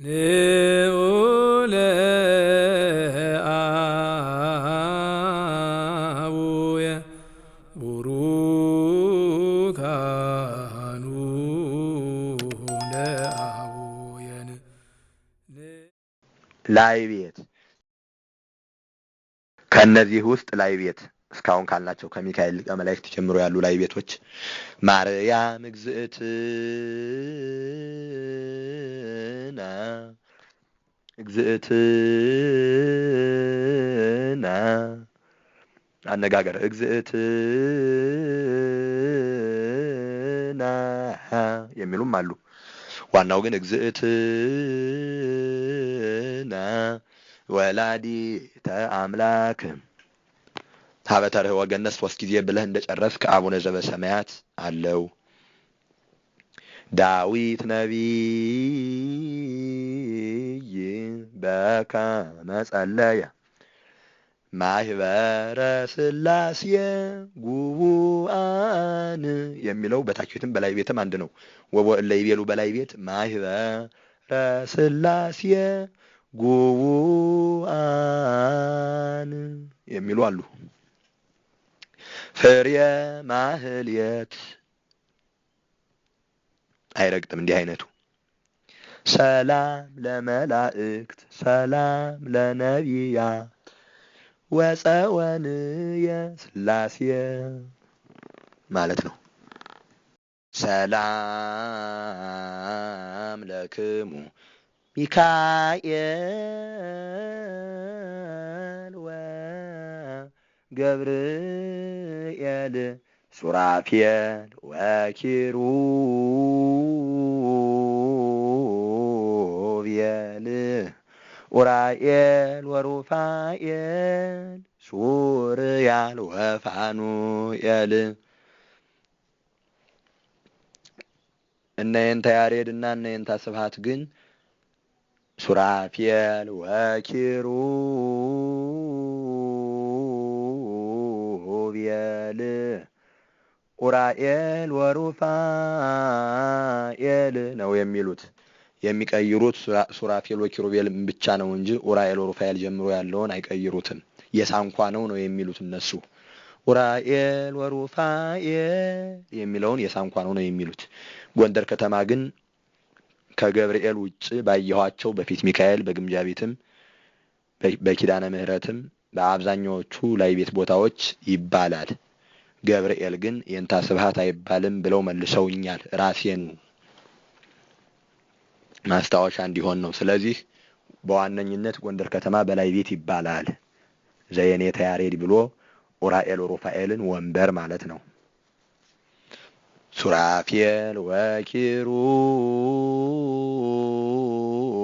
ንዑለ አቡየ ቡሩካኑ ለአቡየን ላይ ቤት ከነዚህ ውስጥ ላይ ቤት እስካሁን ካልናቸው ከሚካኤል ሊቀ መላእክት ጀምሮ ያሉ ላይ ቤቶች ማርያም እግዝእትና አነጋገር እግዝእትና የሚሉም አሉ። ዋናው ግን እግዝእትና ወላዲተ አምላክ ታበተርህ ወገነት 3 ጊዜ ብለህ እንደጨረስክ አቡነ ዘበሰማያት አለው። ዳዊት ነቢይ በከመ ጸለየ ማህበረ ሥላሴ ጉቡአን የሚለው በታች ቤትም በላይ ቤትም አንድ ነው። ወበእለ ይቤሉ በላይ ቤት ማህበረ ሥላሴ ጉቡአን የሚሉ አሉ። ፍሬ ማህልየት አይረግጥም እንዲህ አይነቱ። ሰላም ለመላእክት ሰላም ለነቢያት ወፀወንየ ሥላሴ ማለት ነው። ሰላም ለክሙ ሚካኤል ወገብርኤል ሱራፌል ወኪሩቤል ኡራኤል ወሩፋኤል ሱርያል ወፋኑኤል እነ የንታ ያሬድና እነ የንታ ስብሐት ግን ሱራፌል ወኪሩቤል ኡራኤል ወሩፋኤል ነው የሚሉት። የሚቀይሩት ሱራፌል ወኪሩቤል ብቻ ነው እንጂ ኡራኤል ወሩፋኤል ጀምሮ ያለውን አይቀይሩትም። የሳንኳ ነው የሚሉት እነሱ። ኡራኤል ወሩፋኤል የሚለውን የሳንኳ ነው የሚሉት። ጎንደር ከተማ ግን ከገብርኤል ውጭ ባየኋቸው በፊት ሚካኤል በግምጃ ቤትም በኪዳነ ምሕረትም በአብዛኛዎቹ ላይ ቤት ቦታዎች ይባላል። ገብርኤል ግን የንታ ስብሐት አይባልም ብለው መልሰውኛል። ራሴን ማስታወሻ እንዲሆን ነው። ስለዚህ በዋነኝነት ጎንደር ከተማ በላይ ቤት ይባላል። ዘየኔታ ያሬድ ብሎ ኡራኤል ወሩፋኤልን ወንበር ማለት ነው። ሱራፌል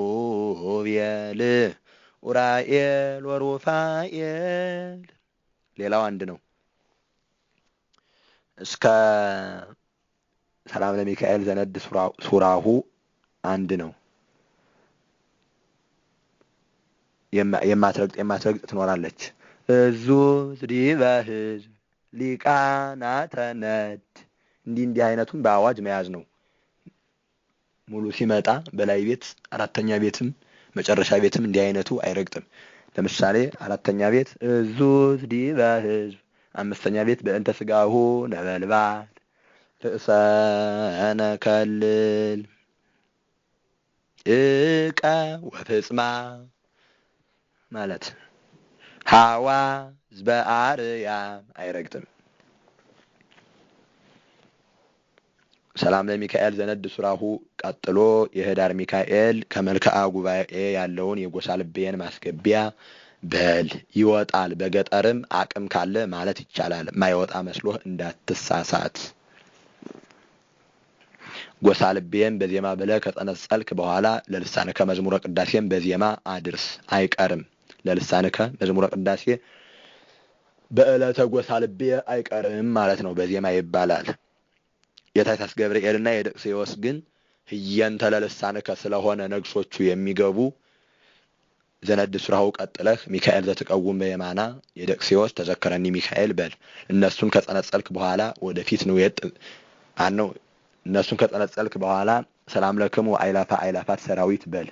ወኪሩቤል ኡራኤል ወሩፋኤል ሌላው አንድ ነው። እስከ ሰላም ለሚካኤል ዘነድ ሱራሁ አንድ ነው። የማትረግጥ ትኖራለች። እዙ ዲበ ሕዝብ ሊቃናተ ነድ እንዲህ አይነቱን በአዋጅ መያዝ ነው። ሙሉ ሲመጣ በላይ ቤት አራተኛ ቤትም መጨረሻ ቤትም እንዲህ አይነቱ አይረግጥም። ለምሳሌ አራተኛ ቤት እዙ ዲበ ሕዝብ፣ አምስተኛ ቤት በእንተ ስጋሁ ነበልባል ርእሰነ ከልል እቀ ወፍጽማ ማለት ሐዋ ዝበአርያም አይረግጥም። ሰላም ለሚካኤል ዘነድ ሱራሁ ቀጥሎ የህዳር ሚካኤል ከመልክዓ ጉባኤ ያለውን የጎሳ ልቤን ማስገቢያ በል ይወጣል። በገጠርም አቅም ካለ ማለት ይቻላል። ማይወጣ መስሎህ እንዳትሳሳት። ጎሳ ልቤን በዜማ ብለህ ከጸነጸልክ በኋላ ለልሳንከ መዝሙረ ቅዳሴም በዜማ አድርስ አይቀርም። ለልሳንከ መዝሙረ ቅዳሴ በዕለተ ጎሳ ልቤ አይቀርም ማለት ነው። በዜማ ይባላል። የታኅሳስ ገብርኤልና የደቅስዮስ ግን ህየንተ ለልሳንከ ስለሆነ ነግሶቹ የሚገቡ ዘነድ ሱራሁ ቀጥለህ ሚካኤል ዘትቀውም በየማና የደቅስዮስ ተዘከረኒ ሚካኤል በል። እነሱን ከጸነጸልክ በኋላ ወደፊት ነው እነሱን ከጸነጸልክ በኋላ ሰላም ለክሙ አይላፋት ሰራዊት በል።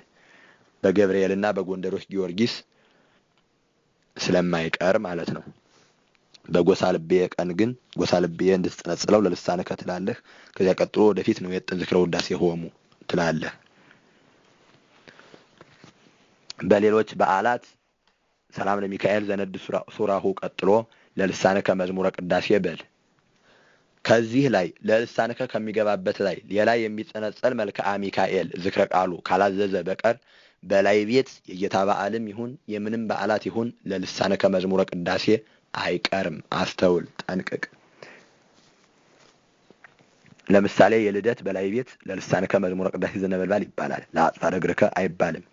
በገብርኤልና በጎንደሮች ጊዮርጊስ ስለማይቀር ማለት ነው። በጎሳ ልቤ ቀን ግን ጎሳ ልቤ እንድትጸነጽለው ለልሳንከ ትላለህ። ከዚያ ቀጥሎ ወደፊት ነው የጥን ዝክረ ውዳሴ ሆሙ ትላለህ። በሌሎች በዓላት ሰላም ለሚካኤል ዘነድ ሱራሁ ቀጥሎ ለልሳንከ መዝሙረ ቅዳሴ በል። ከዚህ ላይ ለልሳንከ ከሚገባበት ላይ ሌላ የሚጸነጸል መልክዓ ሚካኤል ዝክረ ቃሉ ካላዘዘ በቀር በላይ ቤት የጌታ በዓልም ይሁን የምንም በዓላት ይሁን ለልሳንከ መዝሙረ ቅዳሴ አይቀርም። አስተውል፣ ጠንቅቅ። ለምሳሌ የልደት በላይ ቤት ለልሳንከ መዝሙረ ቅዳሴ ዘነበልባል ይባላል። ለአጽፋረ እግርከ አይባልም።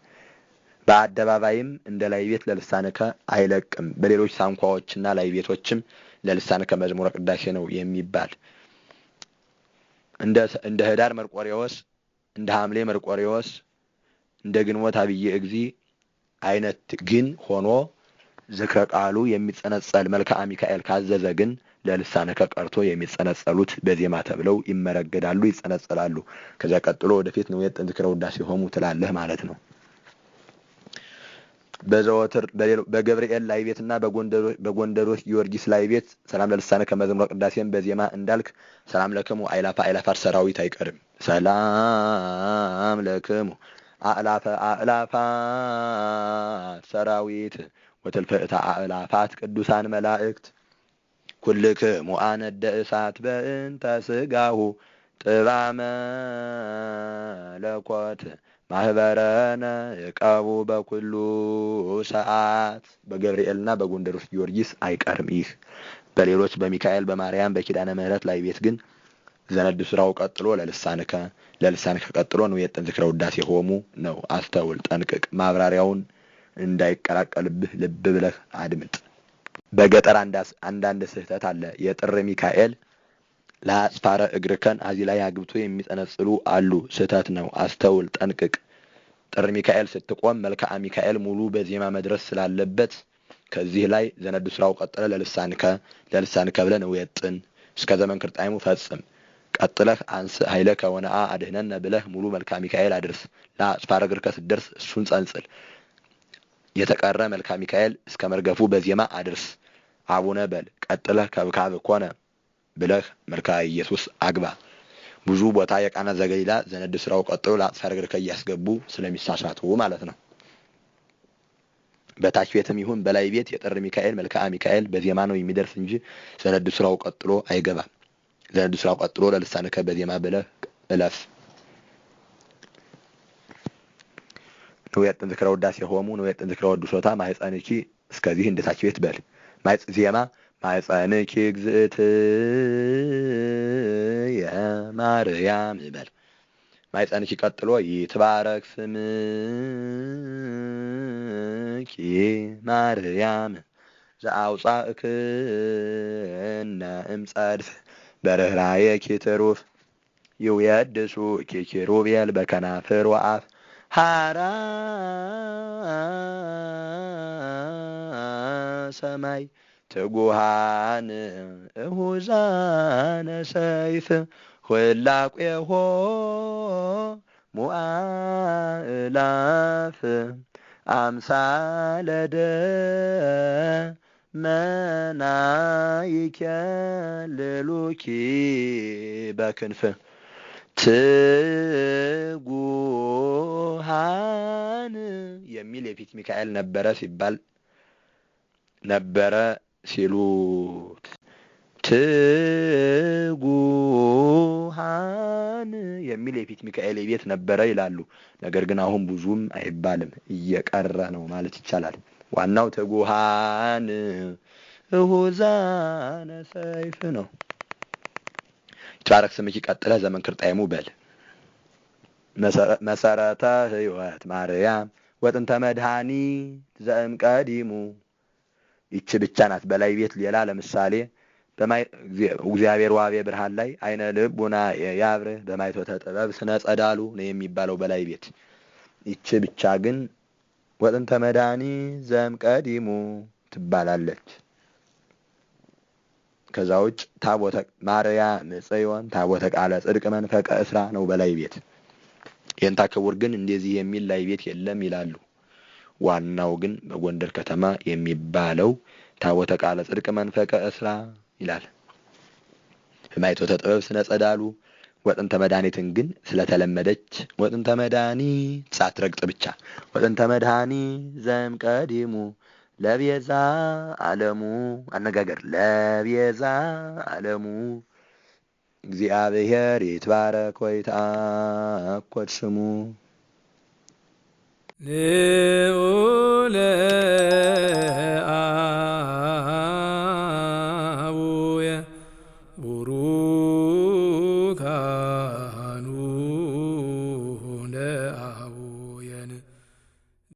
በአደባባይም እንደ ላይ ቤት ለልሳንከ አይለቅም። በሌሎች ሳንኳዎችና ላይ ቤቶችም ለልሳንከ መዝሙረ ቅዳሴ ነው የሚባል። እንደ ህዳር መርቆሬዎስ፣ እንደ ሐምሌ መርቆሬዎስ፣ እንደ ግንቦት አብዬ እግዚ አይነት ግን ሆኖ ዝክረ ቃሉ የሚጸነጸል መልክዓ ሚካኤል ካዘዘ ግን ለልሳንከ ቀርቶ የሚጸነጸሉት በዜማ ተብለው ይመረገዳሉ፣ ይጸነጸላሉ። ከዚያ ቀጥሎ ወደፊት ነው የጥን ዝክረ ውዳሴ ሆሙ ትላለህ ማለት ነው። በዘወትር በገብርኤል ላይ ቤትና በጎንደሮች ጊዮርጊስ ላይ ቤት ሰላም ለልሳንከ መዝሙረ ቅዳሴን በዜማ እንዳልክ ሰላም ለክሙ አእላፈ አእላፋት ሰራዊት አይቀርም። ሰላም ለክሙ አእላፋት ሰራዊት ወትልፍእታ አእላፋት ቅዱሳን መላእክት ኩልክሙ አነደ እሳት በእንተ ስጋሁ ጥባመ ለኮት ማህበረነ እቀቡ በኩሉ ሰዓት። በገብርኤልና በጎንደሮች ጊዮርጊስ አይቀርም ይህ። በሌሎች በሚካኤል በማርያም በኪዳነ ምሕረት ላይ ቤት ግን ዘነድ ሱራው ቀጥሎ ለልሳንከ ቀጥሎ ነው የጥን ዝክረ ውዳሴ ሆሙ ነው። አስተውል፣ ጠንቅቅ። ማብራሪያውን እንዳይቀላቀልብህ ልብ ብለህ አድምጥ። በገጠር አንዳንድ ስህተት አለ። የጥር ሚካኤል ለአጽፋረ እግርከን እዚህ ላይ አግብቶ የሚጸነጽሉ አሉ። ስህተት ነው። አስተውል፣ ጠንቅቅ። ጥር ሚካኤል ስትቆም መልክዓ ሚካኤል ሙሉ በዜማ መድረስ ስላለበት ከዚህ ላይ ዘነድ ሱራው ቀጥለ ለልሳንከ ብለህ ነው የጥን እስከ ዘመን ክርጣይሙ ፈጽም። ቀጥለህ አንስ ኃይለከ ወነአ አድህነነ ብለህ ሙሉ መልክዓ ሚካኤል አድርስ። ለአጽፋረ እግርከ ስትደርስ እሱን ጸንጽል። የተቀረ መልክዓ ሚካኤል እስከ መርገፉ በዜማ አድርስ። አቡነ በል። ቀጥለህ ከብካብ ኮነ ብለህ መልክዓ ኢየሱስ አግባ። ብዙ ቦታ የቃና ዘገሊላ ዘነድ ሱራው ቀጥሎ ለአጽፋረ እግርከ እያስገቡ ስለሚሳሳቱ ማለት ነው። በታች ቤትም ይሁን በላይ ቤት የጥር ሚካኤል መልክዓ ሚካኤል በዜማ ነው የሚደርስ እንጂ ዘነድ ሱራው ቀጥሎ አይገባም። ዘነድ ሱራው ቀጥሎ ለልሳንከ በዜማ ብለህ እለፍ። ነው የጥን ዝክረ ውዳሴ ሆሙ ነው የጥን ዝክረ ወድሶታ ማህፀንኪ እስከዚህ እንደታች ቤት በል። ዜማ ማህፀንኪ እግዝእትየ ማርያም በል። ማህፀንኪ ቀጥሎ ይትባረክ ስምኪ ማርያም ዘአውፃእክነ እምጸድፍ በርህራየኪ ትሩፍ ይውየድሱኪ ኪሩቤል በከናፍር ወአፍ ሃራ ሰማይ ትጉሃን እሁዛነ ሰይፍ ሁላቄሆ ሙአእላፍ አምሳለ ደመናይኬልሉኪ በክንፍ ትጉሃን የሚል የፊት ሚካኤል ነበረ ሲሉት ትጉሃን የሚል የፊት ሚካኤል ቤት ነበረ ይላሉ። ነገር ግን አሁን ብዙም አይባልም፣ እየቀረ ነው ማለት ይቻላል። ዋናው ትጉሃን እሁዛነ ሰይፍ ነው። ይትባረክ ስምኪ ቀጥለህ ዘመን ክርጣይሙ በል። መሰረተ ሕይወት ማርያም ወጥንተ መድኃኒት ዘእምቀዲሙ ይች ብቻ ናት በላይ ቤት። ሌላ ለምሳሌ እግዚአብሔር ዋቤ ብርሃን ላይ አይነ ልቡና ያብርህ በማይቶተ ጥበብ ስነ ጸዳሉ ነው የሚባለው በላይ ቤት። ይች ብቻ ግን ወጥንተ መድኃኒት ዘእምቀዲሙ ትባላለች። ከዛ ውጭ ታቦተ ማርያም ጽዮን ታቦተ ቃለ ጽድቅ መንፈቀ እስራ ነው በላይ ቤት። የእንታ ክቡር ግን እንደዚህ የሚል ላይ ቤት የለም ይላሉ። ዋናው ግን በጎንደር ከተማ የሚባለው ታቦተ ቃለ ጽድቅ መንፈቀ እስራ ይላል። ህማይቶተ ጥበብ ስነ ጸዳሉ ወጥንተ መድኃኒትን ግን ስለተለመደች ወጥንተ መድኃኒት ሳትረግጥ ብቻ ወጥንተ መድኃኒት ዘእምቀዲሙ ለቤዛ ዓለሙ አነጋገር ለቤዛ ዓለሙ እግዚአብሔር ይትባረክ ወይትአኮድ ስሙ ልዑለ